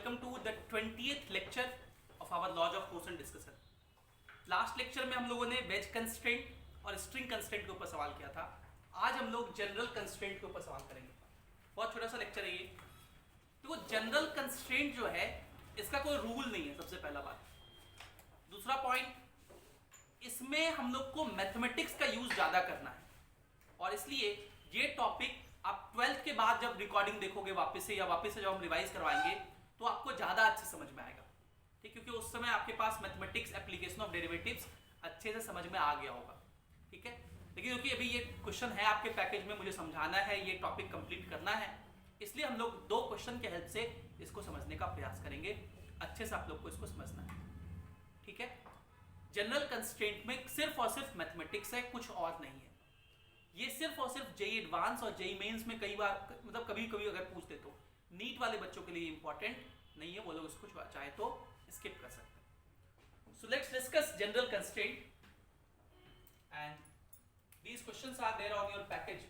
welcome to the 20th lecture of our laws of motion discussion. Last lecture में हम लोगों ने veg constraint और स्ट्रिंग कंस्ट्रेंट के ऊपर सवाल किया था. आज हम लोग जनरल कंस्ट्रेंट के ऊपर सवाल करेंगे. बहुत छोटा सा लेक्चर है ये. तो वो जनरल कंस्ट्रेंट जो है इसका कोई रूल नहीं है, सबसे पहला बात. दूसरा पॉइंट, इसमें हम लोग को मैथमेटिक्स का यूज ज्यादा करना है और इसलिए ये टॉपिक आप 12th के बाद जब रिकॉर्डिंग देखोगे वापस से या वापस से जब हम रिवाइज करवाएंगे तो आपको ज्यादा अच्छे समझ में आएगा. ठीक, क्योंकि उस समय आपके पास मैथमेटिक्स एप्लीकेशन ऑफ डेरिवेटिव्स अच्छे से समझ में आ गया होगा. ठीक है, लेकिन क्योंकि अभी ये क्वेश्चन है आपके पैकेज में, मुझे समझाना है, ये टॉपिक कंप्लीट करना है, इसलिए हम लोग दो क्वेश्चन के हेल्प से इसको समझने का प्रयास करेंगे. अच्छे से आप लोग को इसको समझना है. ठीक है, जनरल कंस्ट्रेंट में सिर्फ और सिर्फ मैथमेटिक्स है, कुछ और नहीं है. ये सिर्फ और सिर्फ जेई एडवांस और जेई मेंस में कई बार, मतलब कभी कभी अगर पूछते तो नीट वाले बच्चों के लिए इंपॉर्टेंट नहीं है, वो लोग इसको चाहे तो स्किप कर सकते हैं. So let's discuss general constraint and these questions are there on your package.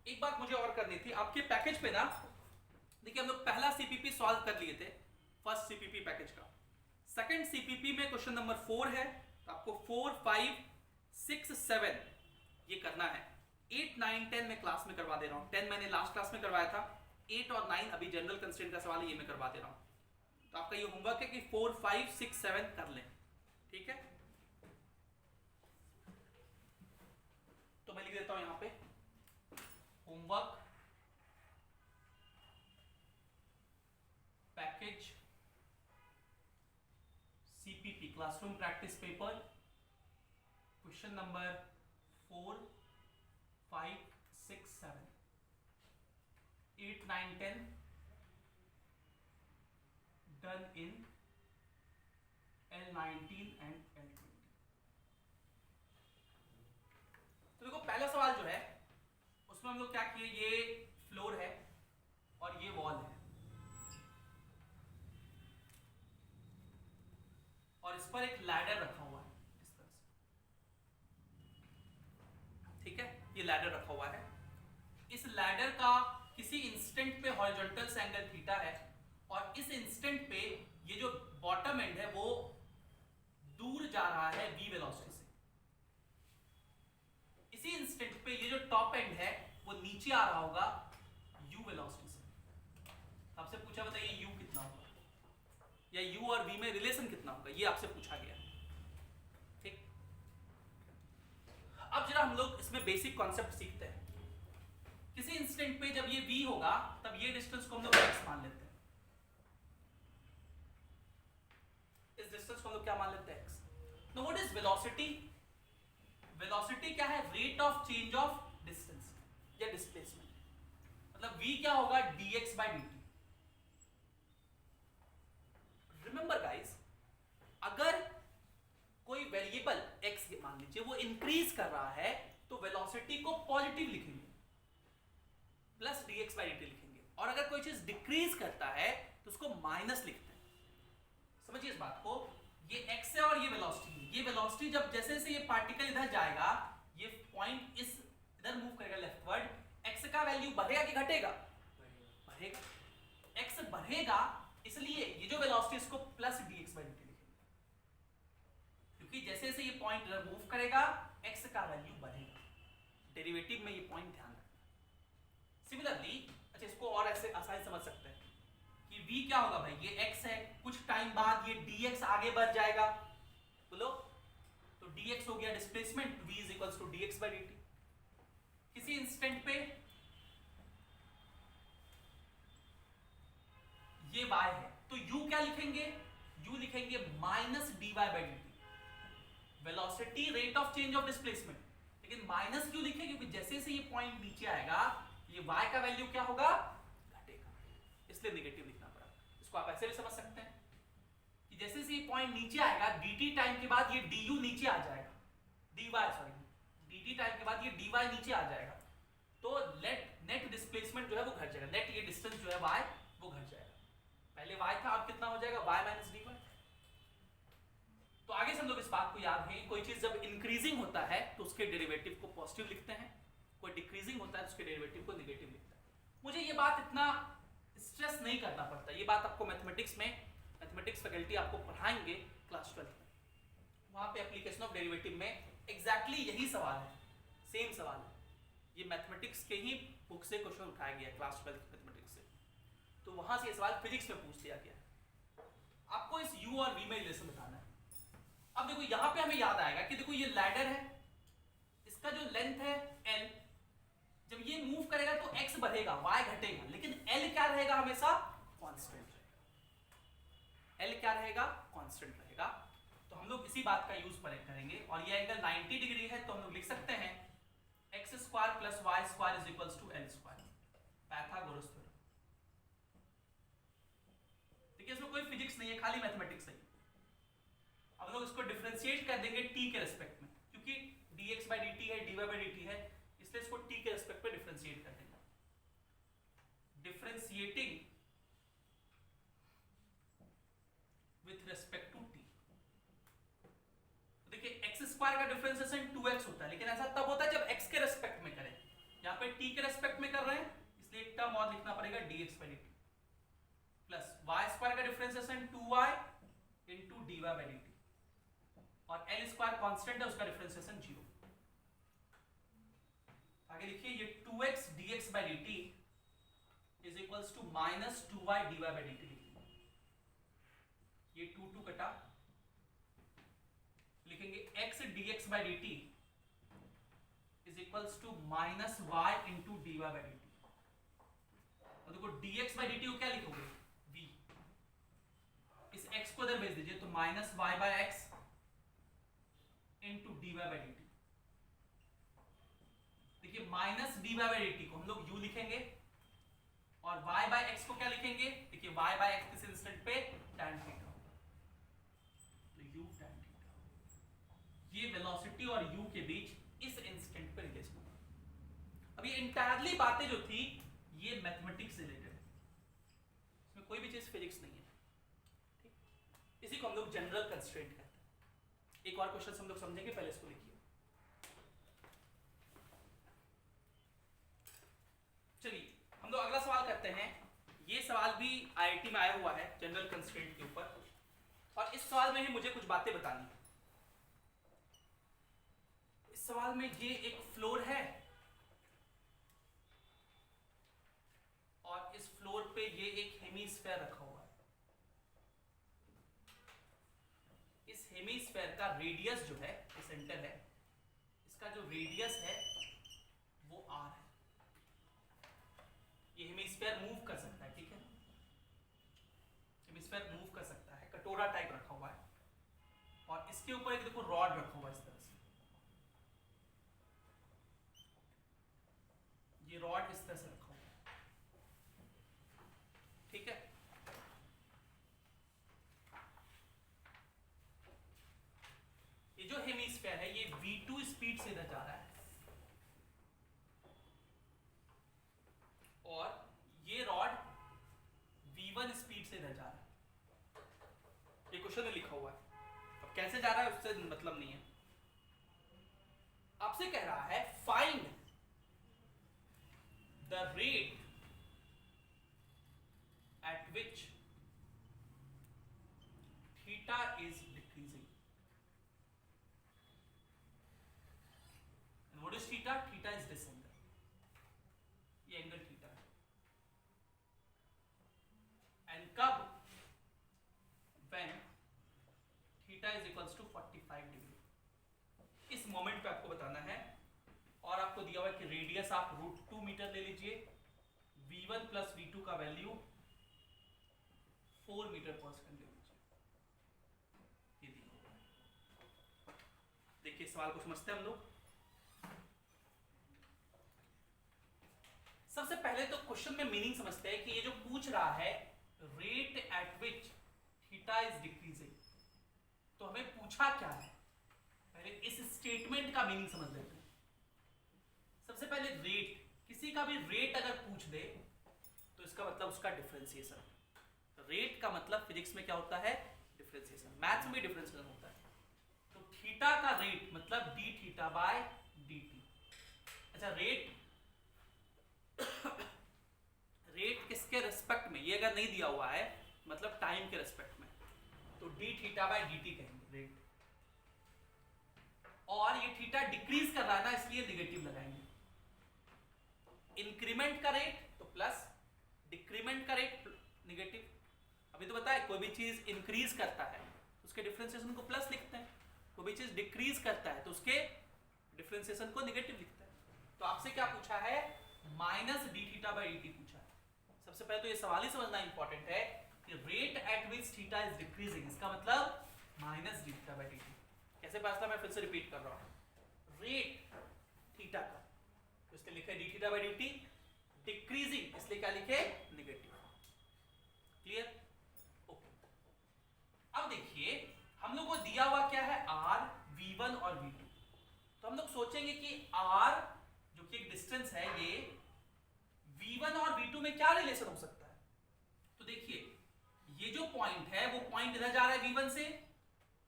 एक बात मुझे और करनी थी आपके पैकेज पे ना. देखिए, हम लोग पहला सीपीपी सॉल्व कर लिए थे, फर्स्ट सीपीपी पैकेज का. सेकंड सीपीपी में क्वेश्चन नंबर 4 है, तो आपको 4, 5, 6, 7 ये करना है. 8, 9, 10 में क्लास में करवा दे रहा हूं. 10 मैंने लास्ट क्लास में करवाया था. 8 और 9 अभी जनरल कंस्ट्रेंट का सवाल है, ये मैं करवा दे रहा हूं. तो आपका ये होमवर्क है कि 4, 5, 6, 7 कर लें. ठीक है, तो मैं लिख देता हूं यहां पे homework package CPP classroom practice paper question number 4, 5, 6, 7, 8, 9, 10 done in L19 and L20. तो देखो, पहला सवाल जो है उसमें हम लोग क्या किए, ये फ्लोर है और ये वॉल है और इस पर एक लैडर रखा हुआ है इस तरह से. ठीक है, ये लैडर रखा हुआ है. इस लैडर का किसी इंस्टेंट पे हॉरिजॉन्टल एंगल थीटा है और इस इंस्टेंट पे ये जो बॉटम एंड है वो दूर जा रहा है v वेलोसिटी से. इसी इंस्टेंट पे ये जो टॉप एंड है वो नीचे आ रहा होगा u वेलोसिटी से. आपसे पूछा, बताइए u कितना होगा या u और v में रिलेशन कितना होगा, ये आपसे पूछा गया. ठीक, अब जरा हम लोग इसमें बेसिक कॉन्सेप्ट सीखते हैं. किसी इंस्टेंट पे जब ये v होगा तब ये डिस्टेंस को हम लोग x मान लेते हैं. इस डिस्टेंस को हम लोग क्या मान लेते हैं, x. No, what is velocity? Velocity क्या है? Rate of change of distance या डिस्प्लेसमेंट. मतलब v क्या होगा? dx/dt. रिमेंबर गाइस, अगर कोई वेरिएबल x मान लीजिए वो इंक्रीज कर रहा है तो वेलोसिटी को पॉजिटिव लिखेंगे, प्लस dx/dt लिखेंगे. और अगर कोई चीज डिक्रीज करता है तो उसको माइनस लिखते हैं. समझिए इस बात को. ये x है और ये वेलोसिटी. ये वेलोसिटी जब जैसे जैसे ये पार्टिकल इधर जाएगा, ये पॉइंट इस इधर मूव करेगा लेफ्टवर्ड, x का वैल्यू बढ़ेगा कि घटेगा? बढ़ेगा. x बढ़ेगा, इसलिए ये जो वेलोसिटी इसको प्लस dx/dt लिखेंगे, क्योंकि जैसे जैसे ये पॉइंट इधर मूव करेगा x का वैल्यू बढ़ेगा. डेरिवेटिव में ये पॉइंट ध्यान रखना. सिमिलरली, अच्छा, इसको और ऐसे आसानी समझ सकते हैं कि v क्या होगा भाई, ये x है, कुछ टाइम बाद ये dx आगे बढ़ जाएगा. बोलो, तो dx हो गया displacement, v is equals to dx/dt. किसी इंस्टेंट पे ये y है तो u क्या लिखेंगे? u लिखेंगे minus dy/dt. Velocity rate of change of displacement, लेकिन माइनस क्यों लिखे? क्योंकि जैसे जैसे ये पॉइंट नीचे आएगा ये y का वैल्यू क्या होगा? घटेगा, इसलिए नेगेटिव लिखना पड़ा. इसको आप ऐसे भी समझ सकते हैं कि जैसे जैसे ये पॉइंट नीचे आएगा dt टाइम के बाद ये du नीचे आ जाएगा, dt टाइम के बाद ये dy नीचे आ जाएगा, तो नेट डिस्प्लेसमेंट जो है वो घट जाएगा. नेट ये डिस्टेंस जो है y वो घट जाएगा. पहले y था, अब कितना हो जाएगा? y minus dy. तो आगे से हम लोग इस बात को याद है, कोई चीज जब इंक्रीजिंग होता है तो उसके डेरिवेटिव को पॉजिटिव लिखते हैं, कोई डिक्रीजिंग होता है तो उसके डेरिवेटिव को नेगेटिव लिखते हैं. मुझे ये बात इतना स्ट्रेस नहीं करना पड़ता। ये बात आपको मैथमेटिक्स फैकल्टी आपको पढ़ाएंगे क्लास 12 में, वहाँ पे एप्लीकेशन ऑफ डेरिवेटिव में एग्जैक्टली यही सवाल है, सेम सवाल है। ये मैथमेटिक्स के ही बुक से क्वेश्चन उठाया गया क्लास 12 मैथमेटिक्स से, तो वहाँ से ये सवाल फिजिक्स में पूछ लिया गया। आपको इस u और v में रिलेशन बताना है। अब देखो यहाँ पे हमें याद आएगा कि देखो ये लैडर है, इसका जो लेंथ है l, जब ये मूव करेगा तो x बढ़ेगा y घटेगा, लेकिन l क्या रहेगा, हमेशा कांस्टेंट रहेगा। l क्या रहेगा, कांस्टेंट रहेगा। तो हम लोग इसी बात का यूज करेंगे, और ये एंगल 90 डिग्री है, तो हम लोग लिख सकते हैं x square plus y square is equals to l square, Pythagoras theorem. देखिए इसमें कोई फिजिक्स नहीं है, खाली मैथमेटिक्स है। अब लोग इसको डिफरेंशिएट कर देंगे t के रेस्पेक्ट में, क्योंकि dx by dt है, dy by dt है, इसलिए इसको t के रेस्पेक्ट में डिफरेंशिएट कर देंगे। Differentiating with respect to t, देखिए x स्क्वायर का डिफरेंशिएशन 2x होता है, लेकिन ऐसा तब होता है जब x के रेस्पेक्ट में करें। यहाँ पे t के रेस्पेक्ट में कर रहे हैं, इसलिए एक टर्म और लिखना पड़ेगा dx by dt, plus y square का differentiation 2y into dy by dt, और l स्क्वायर कांस्टेंट है, उसका डिफरेंशिएशन 0। आगे लिखिए ये 2x dx by dt is equals to minus 2y dy by dt लिखिए, ये 2 कटा, लिखेंगे x dx by dt is equals to minus y into dy by dt। और देखो dx by dt को क्या लिखोगे, v, इस x को इधर भेज दीजिए, तो minus y by x into dy by dt। देखिए माइनस dy by dt को हम लोग u लिखेंगे, और y by x को क्या लिखेंगे, देखिए y by x किस इंस्टेंट पे, tan थीटा, तो u tan थीटा। ये वेलोसिटी और u के बीच इस इंस्टेंट पे रिलेशन होगा। अब ये इंटायरली बातें जो थी ये मैथमेटिक्स से रिलेटेड है, इसमें कोई भी चीज फिजिक्स नहीं है, ठीक। इसी को हम लोग जनरल कंस्ट्रेंट कहते हैं। एक और क्वेश्चन हम लोग समझेंगे, पहले इसको लिखिए। चलिए हम लोग अगला सवाल करते हैं। ये सवाल भी आईआईटी में आया हुआ है जनरल कंस्ट्रेंट के ऊपर, और इस सवाल में ही मुझे कुछ बातें बतानी है। इस सवाल में ये एक फ्लोर है, और इस फ्लोर पे ये एक हेमीस्फेयर रखा हुआ है। इस हेमीस्फेयर का रेडियस जो है, ये सेंटर है, इसका जो रेडियस है वो r है। ये हेमीस्फेयर मूव कर सकता है, ठीक है, हेमीस्फेयर मूव कर सकता है, कटोरा टाइप रखा हुआ है, और इसके ऊपर एक देखो रॉड रखा हुआ है इस तरह से, ये रॉड इस तरह से रखा हुआ है, ठीक है। ये जो हेमीस्फेयर है ये v2 स्पीड से इधर जा रहा है, और ये रॉड v1 स्पीड से इधर जा रहा है। ये क्वेश्चन में लिखा हुआ है, अब कैसे जा रहा है उससे मतलब नहीं है। आपसे कह रहा है find the rate at which theta is decreasing, and what is theta? Theta is this angle, ये एंगल थीटा है, and कब, when theta is equals to 45 degree. इस मोमेंट पे आपको बताना है, और आपको दिया हुआ है कि रेडियस आप √2 मीटर ले लीजिए, v1 प्लस v2 का वैल्यू 4 मीटर पर सेकंड ले लीजिए, ये दिया हुआ है। देखिए सवाल को समझते हैं हम लोग। सबसे पहले तो क्वेश्चन में मीनिंग समझते हैं कि ये जो पूछ रहा है rate at which theta is decreasing, तो हमें पूछा क्या है, पहले इस स्टेटमेंट का मीनिंग समझ लेते हैं। सबसे पहले रेट, किसी का भी रेट अगर पूछ दे तो इसका मतलब उसका डिफरेंशिएशन। रेट का मतलब फिजिक्स में क्या होता है, डिफरेंशिएशन, मैथ्स में भी डिफरेंशिएशन होता है। तो थीटा का रेट मतलब D theta by D T. अच्छा रेट किसके रिस्पेक्ट में, ये अगर नहीं दिया हुआ है मतलब टाइम के रिस्पेक्ट में, तो D theta by D T कहेंगे रेट। और ये थीटा डिक्रीज कर रहा है ना, इसलिए नेगेटिव लगाएंगे। इंक्रीमेंट का रेट तो प्लस, डिक्रीमेंट का रेट नेगेटिव। अभी तो बताया कोई भी चीज इंक्रीज करता है उसके डिफरेंशिएशन को प्लस लिखते हैं, कोई भी चीज डिक्रीज करता है तो उसके डिफरेंशिएशन को नेगेटिव लिखते हैं। तो आपसे क्या पूछा है, minus d theta by d T पूछा है। सबसे पहले तो ये सवाल ही समझना इंपॉर्टेंट है कि rate at which theta is decreasing, इसका मतलब minus d theta by d T. कैसे पास था, मैं फिर से रिपीट कर रहा हूं, रेट थीटा का तो इसलिए लिखे D theta by d T, decreasing इसलिए क्या लिखे नेगेटिव। क्लियर? ओके। अब देखिए हम लोग को दिया हुआ क्या है, आर, v1 और v2। तो हम लोग सोचेंगे कि r जो कि एक डिस्टेंस है, ये v1 और v2 में क्या रिलेशन हो सकता है। तो देखिए ये जो पॉइंट है वो पॉइंट इधर जा रहा है v1 से,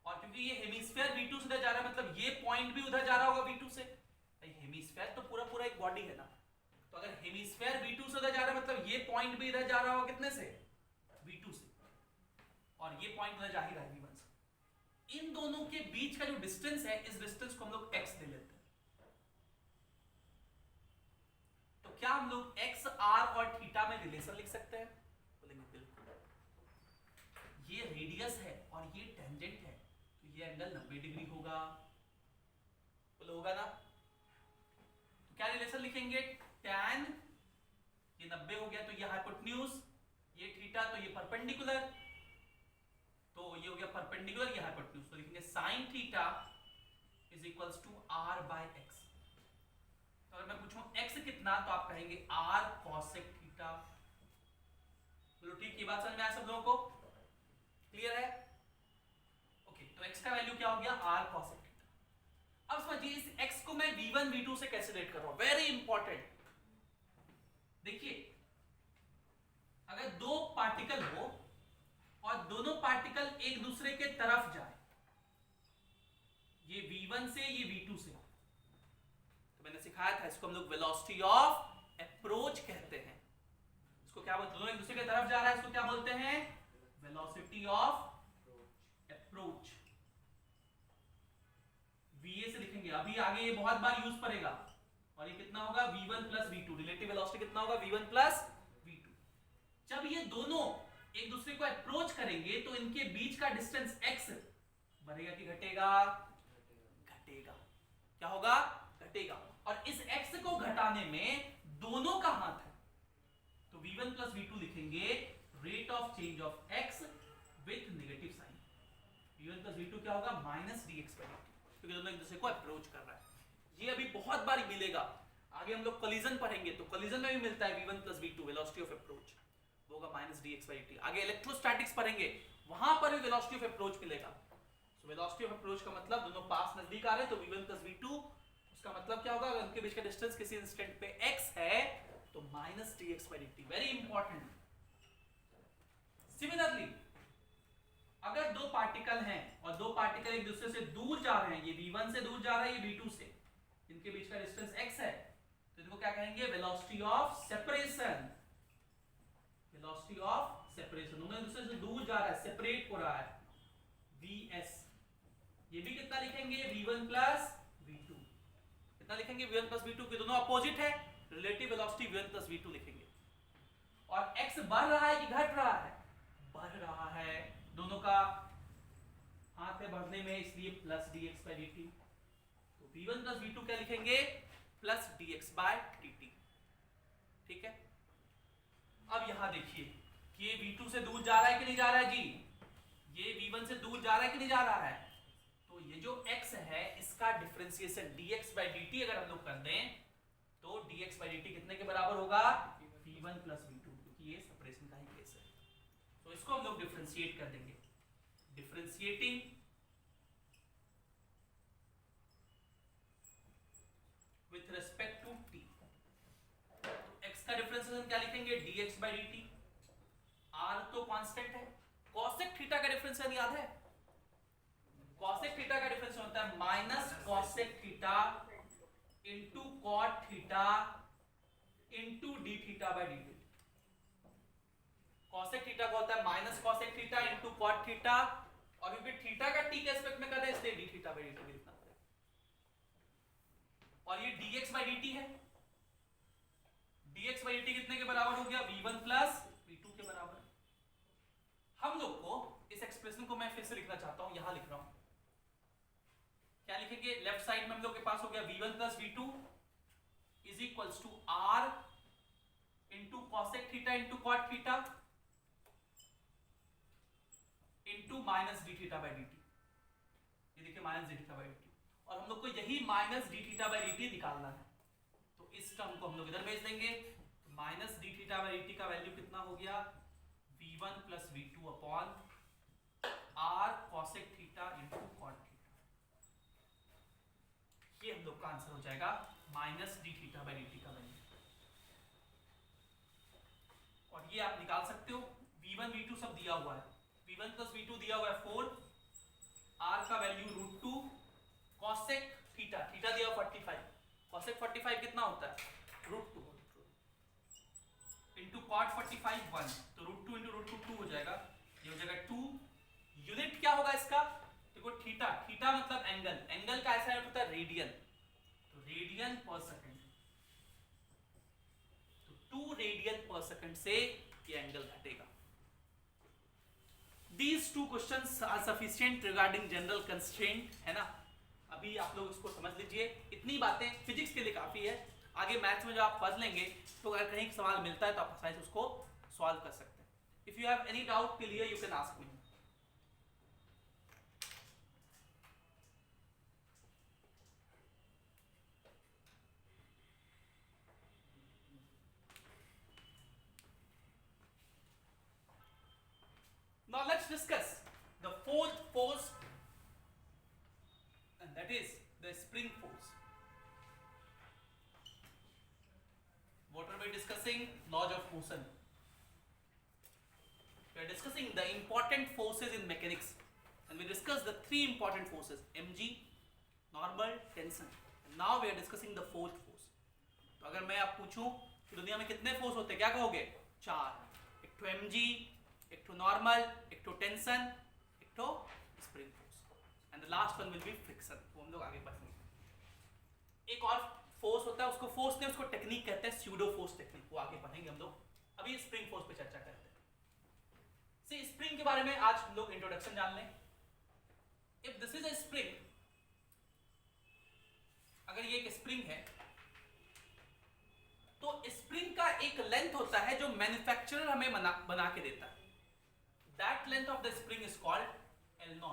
और क्योंकि ये हेमिस्फीयर v2 से इधर जा रहा है मतलब ये पॉइंट भी उधर जा रहा होगा v2 से। हेमिस्फीयर तो पूरा पूरा एक बॉडी है ना, तो अगर हेमिस्फीयर v2 से उधर जा रहा है मतलब ये पॉइंट भी इधर जा रहा होगा कितने से, v2 से, और ये पॉइंट उधर जा ही रहा है v1 से। इन दोनों के बीच का जो डिस्टेंस है, इस डिस्टेंस को हम लोग x ले लेते हैं। तो क्या हम लोग x, r और थीटा में रिलेशन लिख सकते हैं? बोलेंगे बिल्कुल। ये रेडियस है और ये टेंजेंट है, तो ये एंगल 90 डिग्री होगा, बोलो होगा ना। तो क्या रिलेशन लिखेंगे, tan, ये 90 हो गया तो ये हाइपोटेन्यूज, ये थीटा तो ये परपेंडिकुलर, तो ये हो गया परपेंडिकुलर, ये हाइपोटेन्यूज, तो लिखेंगे sin theta is equals to r by x। तो अगर मैं पूछूं x कितना, तो आप कहेंगे r cosec थीटा। बोलो ठीक, ये बात समझ में आया सब लोगों को? क्लियर है? ओके, तो x का वैल्यू क्या हो गया, r cosec थीटा। अब समझिए इस x को मैं v1 v2 से कैसे रिलेट कर रहा हूं, वेरी इंपॉर्टेंट। देखिए अगर दो पार्टिकल हो और दोनों पार्टिकल एक दूसरे के तरफ जाए, ये v1 से ये v2 से, तो मैंने सिखाया था इसको हम लोग वेलोसिटी ऑफ अप्रोच कहते हैं। इसको क्या बोलते हैं, दोनों एक दूसरे के तरफ जा रहा है, इसको क्या बोलते हैं, वेलोसिटी ऑफ अप्रोच। va से लिखेंगे, अभी आगे ये बहुत बार यूज पड़ेगा, और ये कितना होगा v1 plus v2, relative velocity कितना होगा v1 प्लस v2। जब ये दोनों एक दूसरे को अप्रोच करेंगे तो इनके बीच का डिस्टेंस x बढ़ेगा कि घटेगा, घटेगा। क्या होगा, घटेगा। और इस x को घटाने में दोनों का हाथ है, तो v1 प्लस v2 लिखेंगे rate of change of x with negative sign. v1 plus v2 क्या होगा, माइनस dx बाई dt, क्योंकि दोनों एक दूसरे को अप्रोच कर रहा है। ये अभी बहुत बार मिलेगा, आगे हम लोग कोलिजन पढ़ेंगे तो कोलिजन में भी मिलता है v1 plus v2, velocity of approach, वो होगा माइनस dx बाई dt। आगे इलेक्ट्रोस्टैटिक्स पढ़ेंगे, वहां पर भी वेलोसिटी ऑफ अप्रोच मिलेगा। सो वेलोसिटी ऑफ अप्रोच का मतलब दोनों पास नजदीक आ रहे हैं, तो v1 प्लस v2, उसका मतलब क्या होगा, अगर उनके बीच का डिस्टेंस किसी इंस्टेंट पे x है तो minus dx by dt, very important. Similarly अगर दो पार्टिकल हैं और दो पार्टिकल एक दूसरे से दूर जा रहे हैं, ये v1 से दूर जा रहा है, ये v2 से, इनके बीच का डिस्टेंस x है, तो इनको क्या कहेंगे, velocity of separation. Velocity of separation, दोनों एक दूसरे से दूर जा रहा है, सेपरेट हो रहा है, vs। ये भी कितना लिखेंगे, v1 प्लस v2। कितना लिखेंगे, v1 प्लस v2, के दोनों अपोजिट है, relative velocity v1 plus v2 लिखेंगे। और x बढ़ रहा है कि घट रहा है, बढ़ रहा है, दोनों का हाथ है बढ़ने में, इसलिए प्लस dx बाई dt। तो v1 प्लस v2 क्या लिखेंगे, प्लस dx बाई dt। ठीक है? अब यहां देखिए कि ये v2 से दूर जा रहा है कि नहीं जा रहा है जी, ये v1 से दूर जा रहा है कि नहीं जा रहा है, तो ये जो x है इसका डिफरेंशिएशन dx बाई dt अगर हम लोग कर दें तो dx बाई dt कितने के बराबर होगा, v1 प्लस v2, क्योंकि ये सेपरेशन का ही केस है। तो इसको हम लोग डिफरेंशिएट कर देंगे, differentiating with respect to t। तो x का डिफरेंशिएशन क्या लिखेंगे, dx बाई dt। r तो कांस्टेंट है, cosec थीटा का डिफरेंशिएशन याद है, cosec थीटा का डिफरेंशिएशन होता है minus cosec theta into cot theta into d theta by dt। Cosec theta का होता है minus cosec theta into cot theta, और क्योंकि थीटा का टी के एस्पेक्ट में कर रहे हैं इसलिए डी थीटा बाई डी लिखना पड़ेगा। और ये dx बाई dt है, dx बाई dt कितने के बराबर हो गया, v1 प्लस v2 के बराबर। हम लोग को इस एक्सप्रेशन को मैं फिर से लिखना चाहता हूं, यहां लिख रहा हूं, क्या लिखेंगे, लेफ्ट साइड में हम लोग के पास हो गया v1 plus v2 is equals to r into cosec theta into cot theta into minus d theta by d t. ये देखिए minus d theta by d t, और हम लोग को यही minus d theta by d t निकालना है, तो इस टर्म को हम लोग इधर भेज देंगे। तो minus d theta by d t का वैल्यू कितना हो गया, v1 plus v2 upon r cosec theta into cot theta. ये हम लोग का आंसर हो जाएगा minus d theta by d t का वैल्यू। और ये आप निकाल सकते हो, v1 v2 सब दिया हुआ है, v1 प्लस v2 दिया हुआ है 4, r का वैल्यू √2, कॉसेक थीटा, थीटा दिया 45, कॉसेक 45 कितना होता है √2 इंटू कॉट 45 1, तो √2 इंटू √2 2 हो जाएगा, ये हो जाएगा 2। यूनिट क्या होगा इसका, देखो थीटा, थीटा मतलब एंगल, एंगल का ऐसा यूनिट होता है रेडियन, तो रेडियन पर सेकंड, तो 2 रेडियन पर सेकंड से ये एंगल घटेगा। These two questions are sufficient regarding general constraint, है ना। अभी आप लोग इसको समझ लीजिए, इतनी बातें फिजिक्स के लिए काफी है, आगे मैथ्स में जब आप पढ़ लेंगे तो अगर कहीं सवाल मिलता है तो आप आसानी से उसको सॉल्व कर सकते हैं। If you have any doubt clear you can ask me. Now let's discuss the fourth force, and that is the spring force. What are we discussing? Laws of motion. We are discussing the important forces in mechanics, and we discussed the 3 important forces: mg, normal, tension. And now we are discussing the fourth force. तो अगर मैं आप पूछूं कि दुनिया में कितने force होते हैं, क्या कहोगे, 4, एक तो mg, एक तो नॉर्मल, एक तो टेंशन, एक तो spring force, and the last one will be friction. वो हम लोग आगे पढ़ेंगे। एक और फोर्स होता है, उसको फोर्स नहीं, उसको टेक्निक कहते हैं, स्यूडो फोर्स टेक्निक, वो आगे पढ़ेंगे हम लोग। अभी स्प्रिंग फोर्स पे चर्चा करते हैं। सी स्प्रिंग के बारे में आज हम लोग इंट्रोडक्शन जान लें। If this is a spring, अगर ये एक स्प्रिंग है तो स्प्रिंग का एक लेंथ होता है जो मैन्युफैक्चरर हमें बना के देता है। That length of the spring is called L0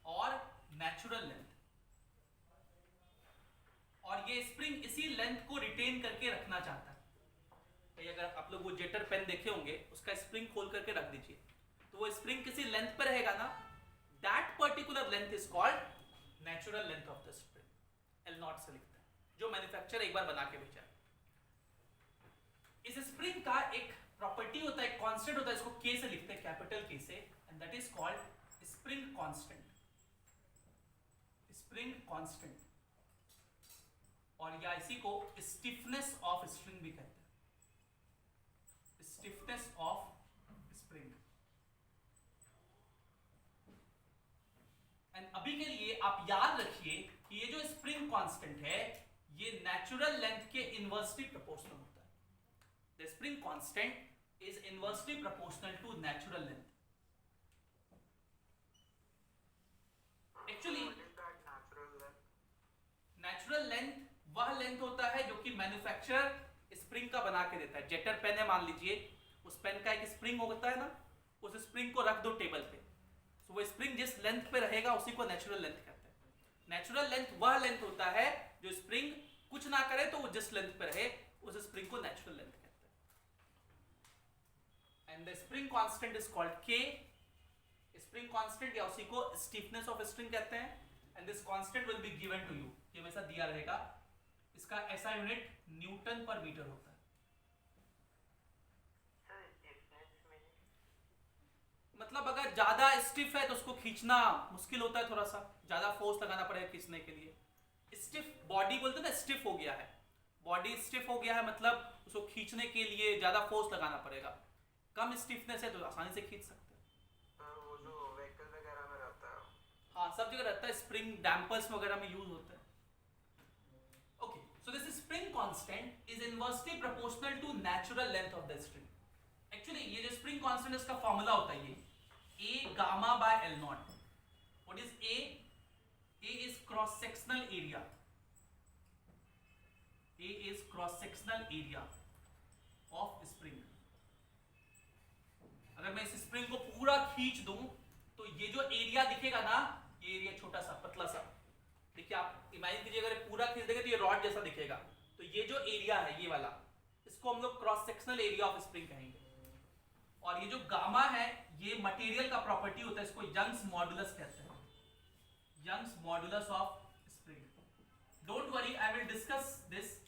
और natural length, और ये स्प्रिंग इसी लेंथ को रिटेन करके रखना चाहता है। तो अगर आप लोग वो जेटर पेन देखे होंगे, उसका स्प्रिंग खोल करके रख दीजिए, तो वो स्प्रिंग किसी लेंथ पर रहेगा ना, that particular length is called natural length of the spring, L0 से लिखते हैं, जो मैन्युफैक्चरर एक बार बना के भेजा है। इस स्प्रिंग का एक प्रॉपर्टी होता है, कांस्टेंट होता है, इसको K से लिखते हैं, कैपिटल K से, and that is called spring constant, spring constant, और या इसी को स्टिफनेस ऑफ स्प्रिंग भी कहते हैं, स्टिफनेस ऑफ स्प्रिंग। एंड अभी के लिए आप याद रखिए कि ये जो स्प्रिंग कांस्टेंट है ये नेचुरल लेंथ के इनवर्सली प्रोपोर्शनल होता है। The spring constant is inversely proportional to natural length. Actually, natural length वह लेंथ होता है जो कि मैन्युफैक्चरर स्प्रिंग का बना के देता है। जेटर पेन है मान लीजिए, उस पेन का एक स्प्रिंग होता है ना, उस स्प्रिंग को रख दो टेबल पे, तो वो स्प्रिंग जिस लेंथ पे रहेगा उसी को नेचुरल लेंथ कहते हैं। नेचुरल लेंथ वह लेंथ होता है जो स्प्रिंग कुछ ना करे तो वो जिस लेंथ पे रहे उस स्प्रिंग को नेचुरल लेंथ कहते हैं। And the spring constant is called K. Spring constant या उसी को stiffness of string कहते हैं, and this constant will be given to you, ये हमेशा दिया रहेगा। इसका ऐसा यूनिट न्यूटन पर मीटर होता है। मतलब अगर ज्यादा स्टिफ है तो उसको खींचना मुश्किल होता है, थोड़ा सा ज्यादा फोर्स लगाना पड़ेगा खींचने के लिए। स्टिफ बॉडी बोलते हैं ना, स्टिफ हो गया है, बॉडी स्टिफ हो गया है मतलब उसको खींचने के लिए ज्यादा फोर्स लगाना पड़ेगा। कम स्टिफनेस है तो आसानी से खींच सकते हैं। वो जो व्हीकल वगैरह में रहता है। हाँ, सब जगह रहता है, स्प्रिंग डैम्पर्स वगैरह में यूज होता है। Okay, so this spring constant is inversely proportional to natural length of the spring. Actually ये जो स्प्रिंग कांस्टेंट इसका फॉर्मूला होता है ये A gamma by L naught. What is A? A is cross sectional area. A is cross sectional area of spring. अगर मैं इस spring को पूरा खींच दूं तो ये जो एरिया दिखेगा ना, ये एरिया छोटा सा पतला सा, देखिए आप इमेजिन कीजिए अगर पूरा खींच देंगे तो ये रॉड जैसा दिखेगा। तो ये जो एरिया है ये वाला, इसको हम लोग cross sectional area of spring कहेंगे। और ये जो गामा है ये मटेरियल का प्रॉपर्टी होता है, इसको यंग्स मॉडुलस कहते हैं, Young's modulus of spring. Don't worry, I will discuss this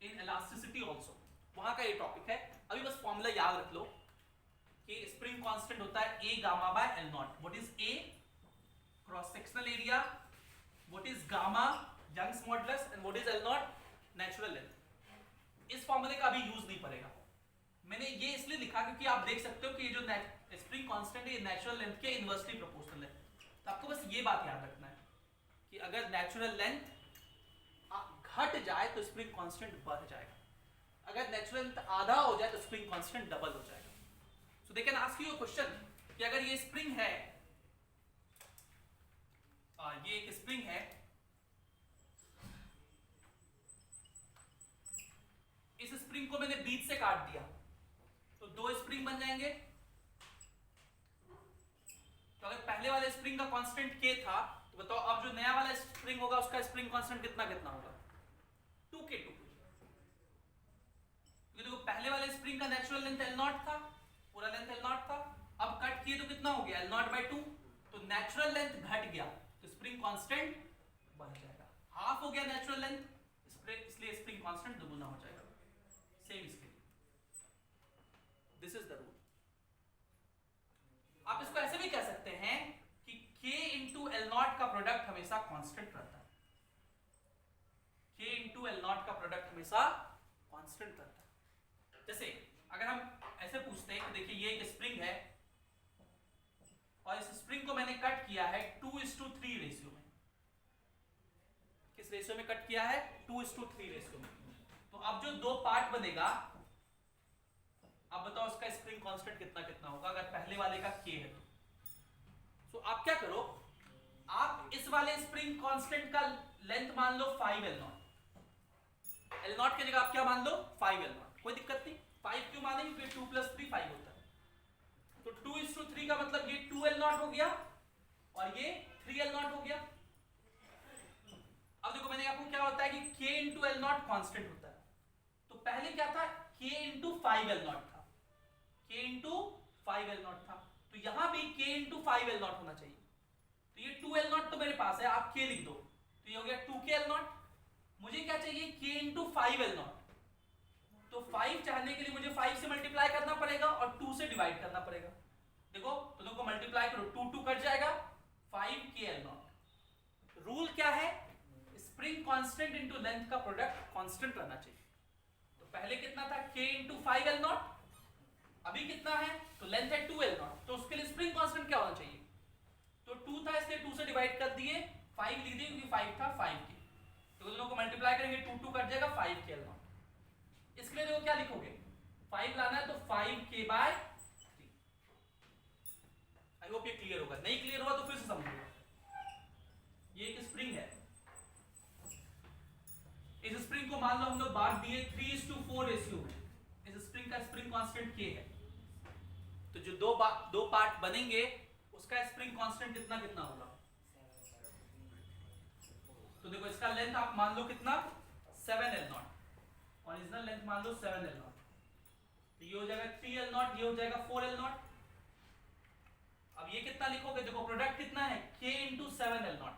in elasticity also, वहां का ये टॉपिक है। अभी बस फॉर्मूला याद रख लो कि स्प्रिंग कांस्टेंट होता है A gamma by L naught. What is A? Cross sectional area. What is gamma? Young's modulus. And what is L naught? Natural length. इस फॉर्मूले का अभी यूज नहीं पड़ेगा। मैंने ये इसलिए लिखा क्योंकि आप देख सकते हो कि ये जो स्प्रिंग कांस्टेंट है ये नेचुरल लेंथ के इनवर्सली प्रोपोर्शनल है। तो आपको बस ये बात याद रखना है कि अगर नेचुरल लेंथ घट जाए तो स्प्रिंग कांस्टेंट बढ़ जाएगा, अगर नेचुरल लेंथ आधा हो जाए तो स्प्रिंग कांस्टेंट डबल हो जाएगा। So they can ask you a question कि अगर ये स्प्रिंग है, ये एक स्प्रिंग है, इस स्प्रिंग को मैंने बीच से काट दिया तो दो स्प्रिंग बन जाएंगे। तो अगर पहले वाले स्प्रिंग का कांस्टेंट K था तो बताओ अब जो नया वाला स्प्रिंग होगा उसका स्प्रिंग कांस्टेंट कितना कितना होगा? 2K2। क्योंकि देखो पहले वाले स्प्रिंग का नेचुरल लेंथ L नॉट था, पूरा लेंथ L नॉट था, अब कट किए तो कितना हो गया? L naught by 2। तो नेचुरल लेंथ घट गया तो स्प्रिंग कांस्टेंट बढ़ जाएगा, हाफ हो गया नेचुरल लेंथ, इसलिए स्प्रिंग कांस्टेंट दोगुना हो जाएगा। सेम इसके लिए, दिस इज द रूल। आप इसको ऐसे भी कह सकते हैं कि K इंटू L नॉट का प्रोडक्ट हमेशा कांस्टेंट रहता है, K इंटू L नॉट का प्रोडक्ट हमेशा कांस्टेंट रहता है। जैसे अगर हम ऐसे पूछते हैं कि देखिए ये एक स्प्रिंग है और इस स्प्रिंग को मैंने कट किया है 2:3 रेशियो में। किस रेशियो में कट किया है? 2:3 रेशियो में। तो अब जो दो पार्ट बनेगा, अब बताओ उसका स्प्रिंग कांस्टेंट कितना कितना होगा अगर पहले वाले का K है तो आप क्या करो, आप इस वाले स्प्रिंग कांस्टेंट का लेंथ मान लो 5L नॉट, L नॉट की जगह आप क्या मान लो? 5L not. कोई दिक्कत नहीं, 5 क्यों मानेंगे? क्योंकि 2 + 3 5 होता है। तो 2:3 का मतलब ये 2L नॉट हो गया और ये 3L नॉट हो गया। अब देखो मैंने आपको क्या होता है कि K into L not constant होता है, तो पहले क्या था? K इंटू 5L नॉट था, K इंटू 5L नॉट था, तो यहां भी K इंटू 5L नॉट होना चाहिए। तो ये 2L नॉट तो मेरे पास है, आप K लिख दो तो ये हो गया 2KL नॉट। मुझे क्या चाहिए? K into 5L not. तो 5 चाहने के लिए मुझे 5 से मल्टीप्लाई करना पड़ेगा और 2 से डिवाइड करना पड़ेगा। देखो तो दोनों को मल्टीप्लाई करो, 2 कट जाएगा, 5KL नॉट। रूल क्या है? स्प्रिंग कांस्टेंट इनटू लेंथ का प्रोडक्ट कांस्टेंट रहना चाहिए। तो पहले कितना था? K into 5L not. अभी कितना है? तो लेंथ है 2L नॉट, तो उसके लिए स्प्रिंग कांस्टेंट क्या होना चाहिए? तो 2 था इसलिए 2 से डिवाइड कर दिए, 5 लिख दिए क्योंकि 5 था 5K। तो दोनों को मल्टीप्लाई करेंगे, 2 कट जाएगा, 5KL नॉट। इसके लिए देखो क्या लिखोगे? 5 लाना है तो 5K/3। आई होप ये क्लियर होगा, नहीं क्लियर हुआ तो फिर से समझो। ये एक स्प्रिंग है, इस स्प्रिंग को मान लो हम लोग बांट दिए 3:4 रेशियो में। इस स्प्रिंग का स्प्रिंग कांस्टेंट K है, तो जो दो पार्ट बनेंगे उसका स्प्रिंग कांस्टेंट कितना कितना होगा? तो देखो इसका लेंथ आप मान लो कितना? 7L नॉट, ओरिजिनल लेंथ मान लो 7L नॉट, तो ये हो जाएगा 3L नॉट, ये हो जाएगा 4L नॉट। अब ये कितना लिखोगे? देखो प्रोडक्ट कितना है? K इंटू 7L नॉट,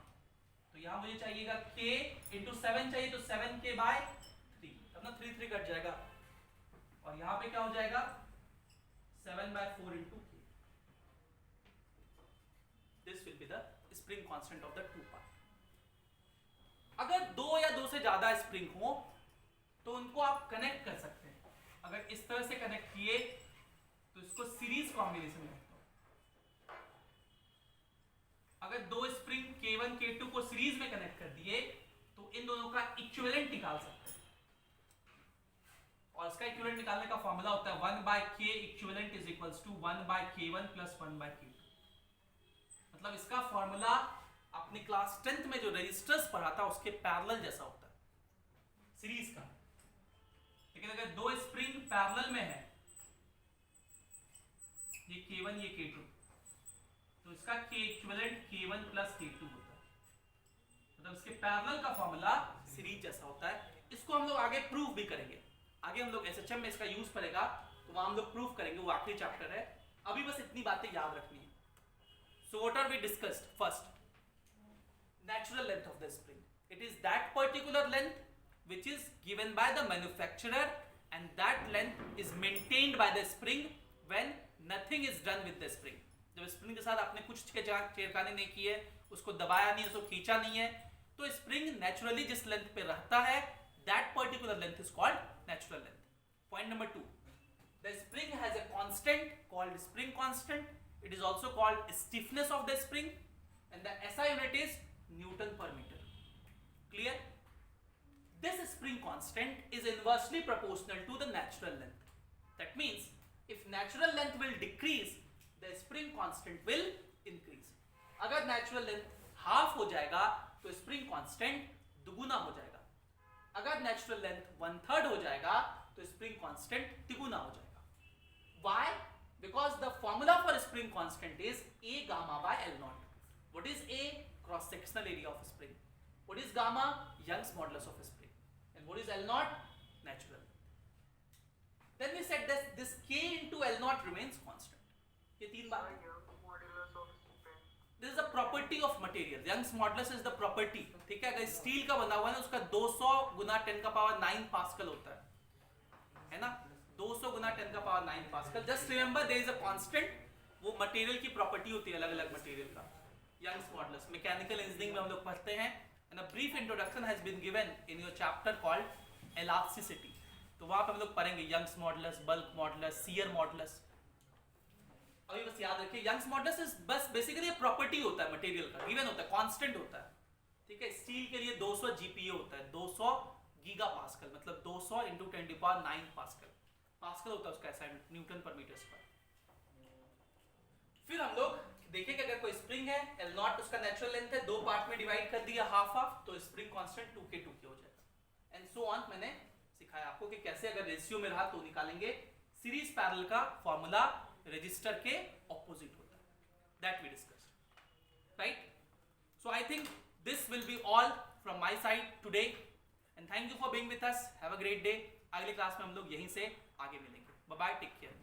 तो यहां मुझे चाहिएगा K इंटू 7 चाहिए, तो 7K/3, तब ना 3 कट जाएगा और यहां पे क्या हो जाएगा? 7/4 into K। This will be the spring constant of the two part. अगर दो या दो से ज्यादा स्प्रिंग हो तो उनको आप कनेक्ट कर सकते हैं। अगर इस तरह से कनेक्ट किए तो तो इसको सीरीज कॉम्बिनेशन कहते हैं। अगर दो स्प्रिंग K1 K2 को सीरीज में कनेक्ट कर दिए तो इन दोनों का इक्विवेलेंट निकाल सकते हैं, और इसका इक्विवेलेंट निकालने का फॉर्मूला होता है 1/K equivalent is equals to 1/K1 plus 1/K2। मतलब इसका फॉर्मूला अपनी क्लास 10th में जो रजिस्टर्स पढ़ा था उसके पैरेलल जैसा होता है सीरीज का। लेकिन अगर दो स्प्रिंग पैरेलल में है, ये K1 ये K2, तो इसका K equivalent K1 plus K2 होता है। मतलब इसके पैरेलल का फॉर्मूला सीरीज जैसा होता है। इसको हम लोग आगे प्रूव भी करेंगे, आगे हम लोग SHM में इसका यूज पड़ेगा तो वहां हम लोग प्रूव करेंगे, वो आखिरी चैप्टर है। अभी बस इतनी बातें याद रखनी है। So what are we discussed? First, natural length of the spring. It is that particular length which is given by the manufacturer, and that length is maintained by the spring when nothing is done with the spring. जब spring के साथ आपने कुछ छेड़खानी नहीं की है, उसको दबाया नहीं है, उसको खींचा नहीं है, तो स्प्रिंग नेचुरली जिस लेंथ पे रहता है, that particular length is called natural length. Point number 2, the spring has a constant called spring constant. It is also called stiffness of the spring, and the SI unit is Newton per meter. Clear? This spring constant is inversely proportional to the natural length. That means if natural length will decrease, the spring constant will increase. अगर natural length half हो जाएगा तो spring constant दुगुना हो जाएगा। अगर natural length 1/3 हो जाएगा तो spring constant तिगुना हो जाएगा। Why? Because the formula for spring constant is A gamma by L naught. What is A? Cross sectional area of spring. What is gamma? Young's modulus of spring. And what is L naught? Natural. Then we said that this K into L naught remains constant. ये तीन बातें। Young's modulus of spring. This is a property of material. Young's modulus is the property. ठीक है, अगर steel का बना हुआ है ना, उसका 200 गुना 10 का पावर 9 पास्कल होता है ना, 200 गुना 10 का power 9 pascal. Just remember there is a constant, वो मटेरियल की प्रॉपर्टी होती है अलग अलग मटेरियल का। यंग्स मॉडुलस मैकेनिकल इंजीनियरिंग में हम लोग पढ़ते हैं, and a brief introduction has been given in your chapter called elasticity. तो वहां पे हम लोग पढ़ेंगे Young's modulus, bulk modulus, shear modulus. अभी बस याद रखिए यंग्स मॉडुलस इज बस बेसिकली प्रॉपर्टी होता है मटेरियल का, गिवन होता है, कांस्टेंट होता है। ठीक है, स्टील के लिए 200 GPa होता है, 200 गीगा पास्कल, मतलब 200 × 10⁹ पास्कल। पास्कल होता है उसका SI यूनिट, न्यूटन पर मीटर स्क्वायर। फिर हम लोग देखेंगे अगर कोई स्प्रिंग है, L नॉट उसका नेचुरल लेंथ है, दो पार्ट में डिवाइड कर दिया हाफ हाफ, तो स्प्रिंग कांस्टेंट 2K हो जाएगा। And so on. मैंने सिखाया आपको कि कैसे अगर रेशियो में रहा तो निकालेंगे। सीरीज पैरेलल का फॉर्मूला रजिस्टर के ऑपोजिट होता है, that we discussed, right? So I think this will be all from my side today, and thank you for being with us. Have a great day. अगली class में हम लोग यहीं से आगे मिलेंगे। Bye bye, take care.